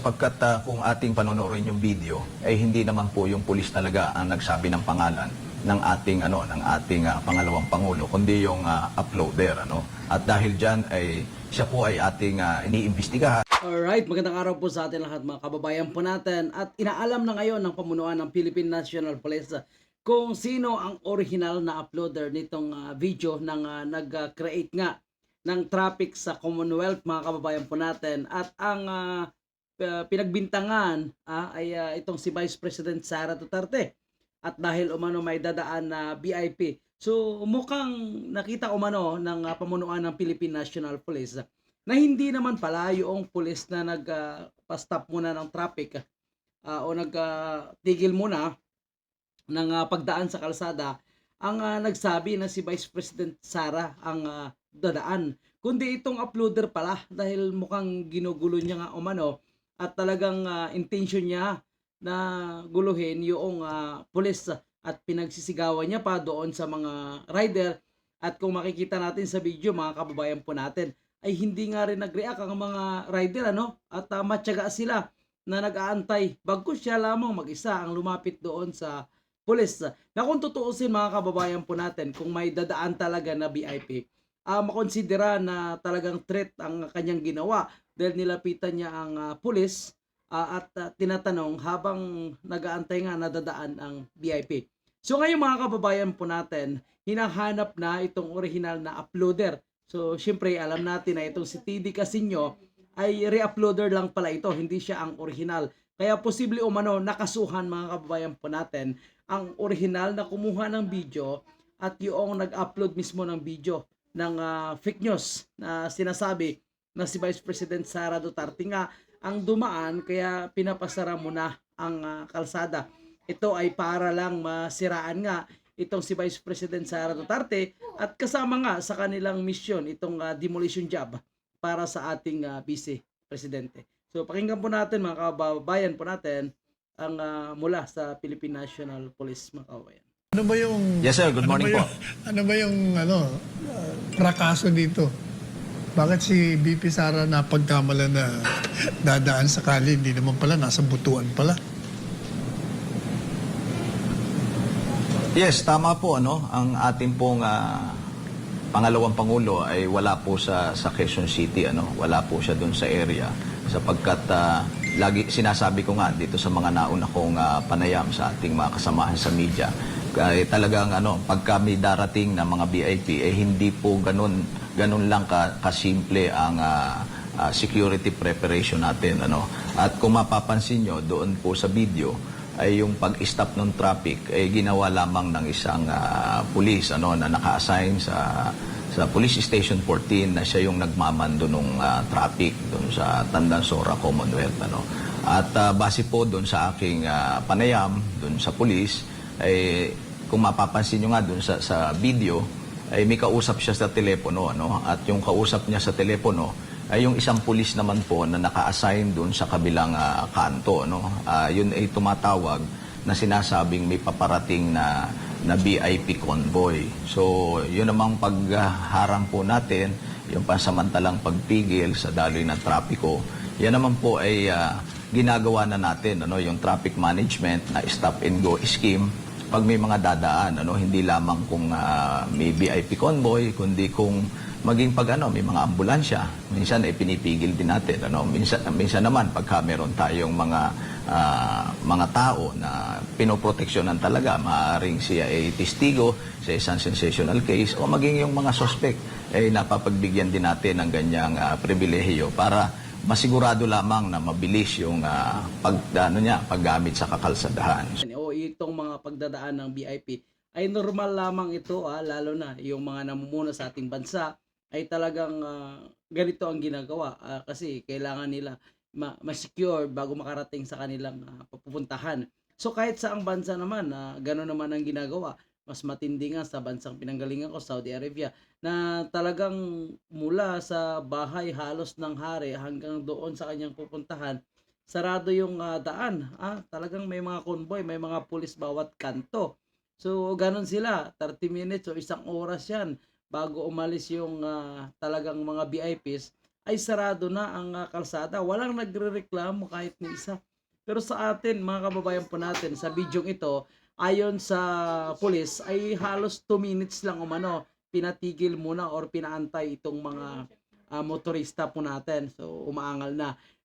sapagkat kung ating panonoodin yung video, ay hindi naman po yung pulis talaga ang nagsabi ng pangalan ng ating pangalawang pangulo, kundi yung uploader, ano. At dahil diyan ay siya po ay ating iniimbestigahan. Alright, magandang araw po sa atin lahat mga kababayan po natin. At inaalam na ngayon ng pamunuan ng Philippine National Police kung sino ang original na uploader nitong video ng nag-create nga ng traffic sa Commonwealth, mga kababayan po natin. At ang pinagbintangan ay itong si Vice President Sara Duterte. At dahil umano may dadaan na VIP. So mukhang nakita umano ng pamunuan ng Philippine National Police na hindi naman pala yung pulis na nag-stop muna ng traffic o nagtigil muna ng pagdaan sa kalsada ang nagsabi na si Vice President Sara ang dadaan, kundi itong uploader pala, dahil mukhang ginugulo niya nga umano at talagang intention niya na guluhin yung pulis at pinagsisigawan niya pa doon sa mga rider. At kung makikita natin sa video, mga kababayan po natin, ay hindi nga rin nag-react ang mga rider, ano, at matyaga sila na nag-aantay, bagkus siya lamang mag-isa ang lumapit doon sa pulis. Na kung tutuusin, mga kababayan po natin, kung may dadaan talaga na VIP, makonsidera na talagang threat ang kanyang ginawa dahil nilapitan niya ang pulis at tinatanong habang nag-aantay nga na dadaan ang VIP. So ngayon, mga kababayan po natin, hinahanap na itong original na uploader. So syempre alam natin na itong si TD Casino ay re-uploader lang pala ito, hindi siya ang original. Kaya posible umano nakasuhan, mga kababayan po natin, ang original na kumuha ng video at yung nag-upload mismo ng video ng fake news na sinasabi na si Vice President Sara Duterte nga ang dumaan, kaya pinapasara mo na ang kalsada. Ito ay para lang masiraan nga itong si Vice President Sara Duterte at kasama nga sa kanilang mission itong demolition job para sa ating Vice Presidente. So pakinggan po natin, mga kababayan po natin, ang mula sa Philippine National Police, mga kababayan. Ano ba yung... Yes sir, good morning po. Ano ba yung prakaso dito? Bakit si BP Sara napagkamala na dadaan sa kali, hindi naman pala, nasa butuan pala? Yes, tama po, ano, ang ating pong pangalawang pangulo ay wala po sa Quezon City, ano, wala po siya doon sa area sapagkat lagi sinasabi ko nga dito sa mga nauna kong panayam sa ating mga kasamahan sa media, ay talagang pag kami darating na mga VIP eh hindi po ganun lang kasimple ang security preparation natin, ano. At kung mapapansin nyo doon po sa video ay yung pag-stop ng traffic ay ginawa lamang ng isang pulis, ano, na naka-assign sa Police Station 14 na siya yung nagmamando ng traffic doon sa Tandansora, Commonwealth, ano. At base po doon sa aking panayam doon sa pulis, ay kung mapapansin nyo nga doon sa video, ay may kausap siya sa telepono, ano, at yung kausap niya sa telepono ay yung isang pulis naman po na naka-assign doon sa kabilang kanto, no. Yun ay tumatawag na sinasabing may paparating na VIP convoy. So yun namang pagharang po natin, yung pansamantalang pagpigil sa daloy ng trapiko, yan naman po ay ginagawa na natin, ano, yung traffic management na stop and go scheme pag may mga dadaan, ano, hindi lamang kung may VIP convoy, kundi kung maging pag may mga ambulansya, minsan ay pinipigil din natin, ano. Minsan naman pagka meron tayong mga tao na pinoproteksyonan talaga, maaaring siya ay testigo sa isang sensational case o maging yung mga suspect ay napapagbigyan din natin ng ganyang pribilehiyo para masigurado lamang na mabilis yung paggamit sa kakalsadahan. O itong mga pagdadaan ng VIP ay normal lamang ito, lalo na yung mga namumuno sa ating bansa ay talagang ganito ang ginagawa kasi kailangan nila ma-secure bago makarating sa kanilang pupuntahan. So kahit sa ang bansa naman gano'n naman ang ginagawa. Mas matindi nga sa bansang pinanggalingan ko, Saudi Arabia, na talagang mula sa bahay halos ng hari hanggang doon sa kanyang pupuntahan, sarado yung daan. Talagang may mga convoy, may mga pulis bawat kanto. So ganun sila, 30 minutes o isang oras yan bago umalis yung talagang mga VIPs ay sarado na ang kalsada. Walang nagrereklamo kahit ni isa. Pero sa atin, mga kababayan po natin, sa bidyong ito, ayon sa pulis, ay halos 2 minutes lang umano, pinatigil muna or pinaantay itong mga motorista po natin. So, umaangal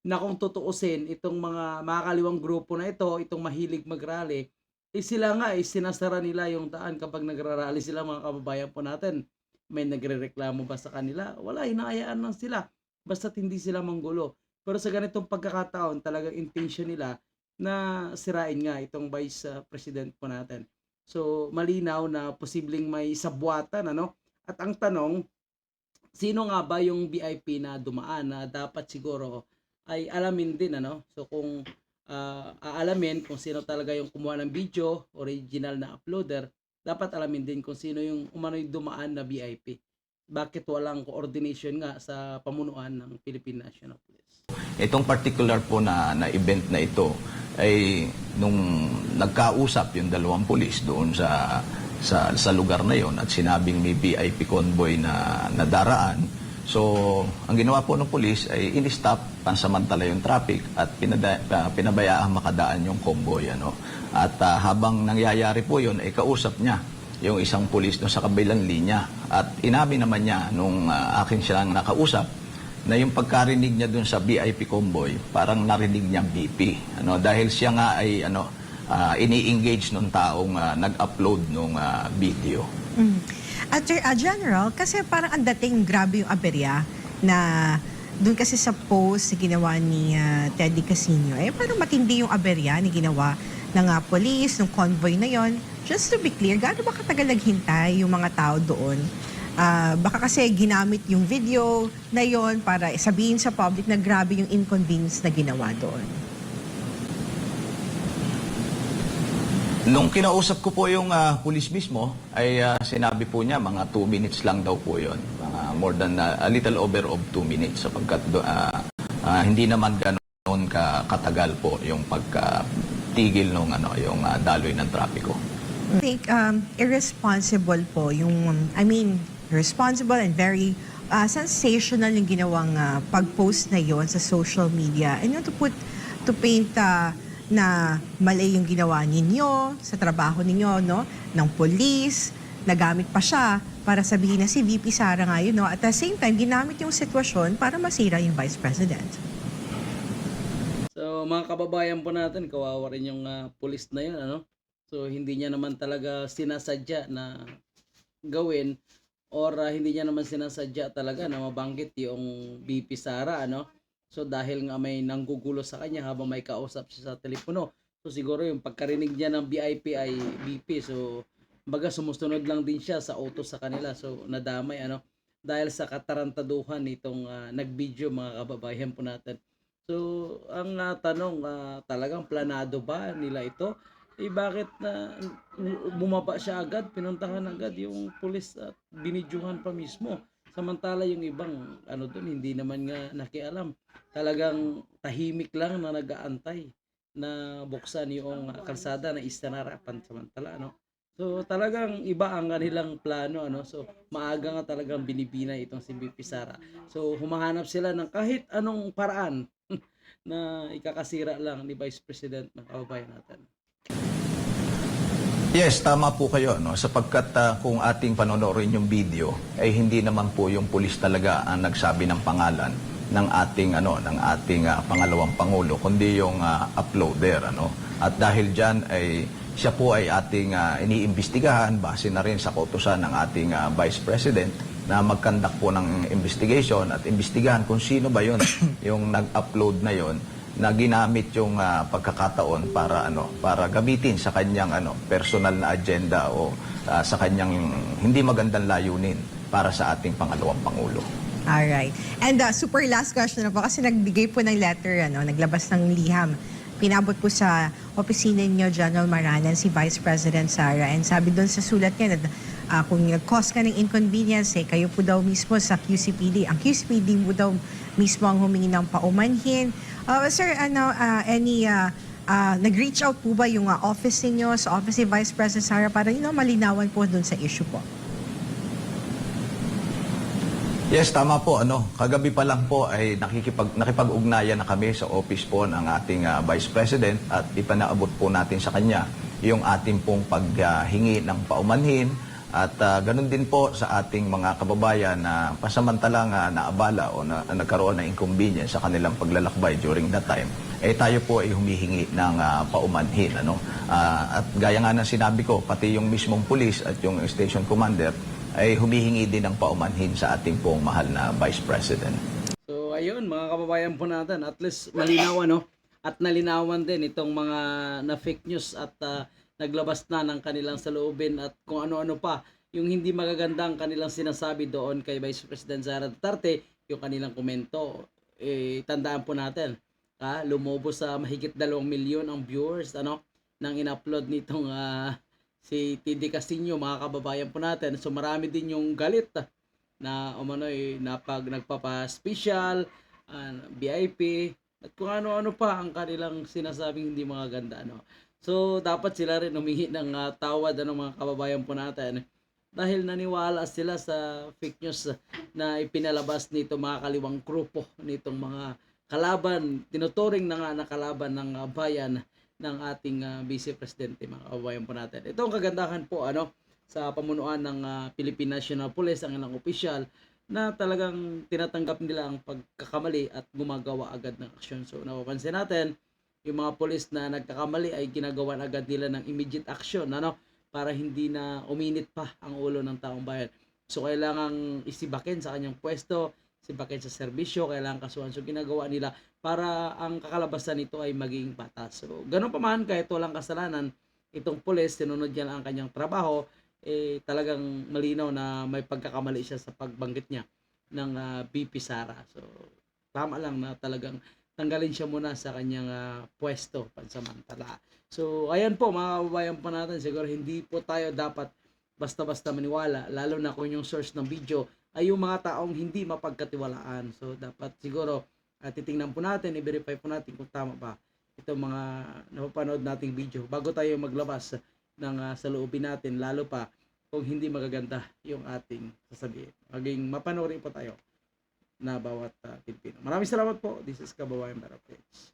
na kung tutuusin, itong mga makakaliwang grupo na ito, itong mahilig mag-rally, sila nga, sinasara nila yung daan kapag nagrarally sila, mga kababayan po natin. May nagrereklamo ba sa kanila? Wala, hinahayaan lang sila. Basta't hindi sila manggulo. Pero sa ganitong pagkakataon, talagang intention nila na sirain nga itong Vice President po natin. So, malinaw na posibleng may sabwatan, ano? At ang tanong, sino nga ba yung VIP na dumaan na dapat siguro ay alamin din, ano? So, kung aalamin kung sino talaga yung kumuha ng video, original na uploader, dapat alamin din kung sino yung umano'y dumaan na VIP. Bakit walang coordination nga sa pamunuan ng Philippine National Police? Itong particular po na event na ito ay nung nagkausap yung dalawang pulis doon sa lugar na yon at sinabing may VIP convoy na nadaraan. So, ang ginawa po ng pulis ay in-stop pansamantala yung traffic at pinabayaan makadaan yung convoy. Ano? At habang nangyayari po yun, ay kausap niya yung isang pulis doon sa kabilang linya. At inamin naman niya nung akin silang nakausap na yung pagkarinig niya doon sa VIP convoy, parang narinig niya BP. Ano? Dahil siya nga ay ini-engage nung taong nag-upload nung video. At General, kasi parang ang dating grabe yung aberya na doon kasi sa post na ginawa ni Teddy Casino, parang matindi yung aberya ni ginawa ng police, ng convoy na yon. Just to be clear, gaano ba katagal naghintay yung mga tao doon? Baka kasi ginamit yung video na yon para sabihin sa public na grabe yung inconvenience na ginawa doon. Nung kinausap ko po yung pulis mismo, ay sinabi po niya mga 2 minutes lang daw po yun. More than a little over of 2 minutes sapagkat hindi naman ganoon katagal po yung pagtigil nung yung daloy ng trapiko. I think irresponsible po yung, irresponsible and very sensational yung ginawang pag-post na yon sa social media. And to paint na mali yung ginawa ninyo sa trabaho ninyo, no? Ng police, nagamit pa siya para sabihin na si VP Sara nga yun, no? At the same time, ginamit yung sitwasyon para masira yung Vice President. So, mga kababayan po natin, kawawa rin yung police na yun, ano? So, hindi niya naman talaga sinasadya na gawin or hindi niya naman sinasadya talaga na mabanggit yung VP Sara, ano? So dahil nga may nanggugulo sa kanya habang may kausap siya sa telepono. So siguro yung pagkarinig niya ng VIP ay BP. So baga sumusunod lang din siya sa utos sa kanila. So nadamay, ano, dahil sa katarantaduhan nitong nag-video, mga kababayan po natin. So ang tanong, talagang planado ba nila ito? Bakit bumaba siya agad, pinuntahan agad yung pulis at binidyuhan pa mismo? Samantala yung ibang doon hindi naman nga nakialam. Talagang tahimik lang na nag-aantay na buksan yung kalsada na istanarapan samantala, ano. So talagang iba ang kanilang plano, ano. So maaga nga talagang binibinay itong si BP Sara. So humahanap sila ng kahit anong paraan na ikakasira lang ni Vice President ng kababayan natin. Yes, tama po kayo, no? Sapagkat kung ating panonorin yung video, ay hindi naman po yung pulis talaga ang nagsabi ng pangalan ng ating pangalawang pangulo, kundi yung uploader, ano. At dahil diyan ay siya po ay ating iniimbestigahan base na rin sa kautusan ng ating Vice President na mag-conduct po ng investigation at imbestigahan kung sino ba yon yung nag-upload na yon na ginamit yung pagkakataon para gamitin sa kanyang personal na agenda o sa kanyang hindi magandang layunin para sa ating pangalawang pangulo. Alright. And super last question na po kasi nagbigay po ng letter, naglabas ng liham. Pinabot po sa opisina niyo, General Maranan, si Vice President Sara. And sabi doon sa sulat niya na kung nag-cause ka ng inconvenience, kayo po daw mismo sa QCPD. Ang QCPD po daw mismo ang humingi ng paumanhin. Sir, nag-reach out po ba yung office niyo sa office ni Vice President Sara para malinawan po doon sa issue po? Yes, tama po. Kagabi pa lang po ay nakipag-ugnayan na kami sa office po ng ating Vice President at ipanaabot po natin sa kanya yung ating pong paghingi ng paumanhin at ganun din po sa ating mga kababayan na pasamantalang naabala o nagkaroon ng inconvenience sa kanilang paglalakbay during that time. Tayo po ay humihingi ng paumanhin. At gaya nga ng sinabi ko, pati yung mismong pulis at yung station commander ay humihingi din ng paumanhin sa ating pong mahal na Vice President. So ayun mga kababayan po natin, at least malinaw at nalinawan din itong mga na fake news at naglabas na ng kanilang saloobin at kung ano-ano pa yung hindi magagandang kanilang sinasabi doon kay Vice President Sara Duterte, yung kanilang komento. Tandaan po natin, lumobo sa mahigit 2 milyon ang viewers nang in-upload nitong si TD Casino, mga kababayan po natin. So marami din yung galit na nagpapa-special, VIP, at kung ano-ano pa ang kanilang sinasabing hindi magaganda. So dapat sila rin humingi ng tawad mga kababayan po natin dahil naniwala sila sa fake news na ipinalabas nito mga kaliwang grupo nitong mga kalaban, tinuturing na nga na kalaban ng bayan ng ating Vice Presidente, mga kababayan po natin. Ito ang kagandahan po sa pamunuan ng Philippine National Police, ang ilang opisyal na talagang tinatanggap nila ang pagkakamali at gumagawa agad ng aksyon. So napapansin natin, yung mga pulis na nagkakamali ay ginagawa agad nila ng immediate action para hindi na uminit pa ang ulo ng taong bayan. So kailangang isibakin sa kanyang pwesto, sibakin sa serbisyo, kailangan kasuhan. So ginagawa nila para ang kakalabasan nito ay maging batas. So ganun pa man, kahit walang kasalanan, itong pulis, sinunod niya lang ang kanyang trabaho, talagang malinaw na may pagkakamali siya sa pagbanggit niya ng VP Sara. So tama lang na talagang tanggalin siya muna sa kanyang pwesto pansamantala. So ayan po mga kababayan po natin, siguro hindi po tayo dapat basta-basta maniwala, lalo na kung yung source ng video ay yung mga taong hindi mapagkatiwalaan. So dapat siguro titingnan po natin, i-verify po natin kung tama ba itong mga napapanood nating video bago tayo maglabas ng saloobin natin, lalo pa kung hindi magaganda yung ating sasabihin. Maging mapanoorin po tayo na bawat Pilipino. Maraming salamat po. This is Kababayan Barapage.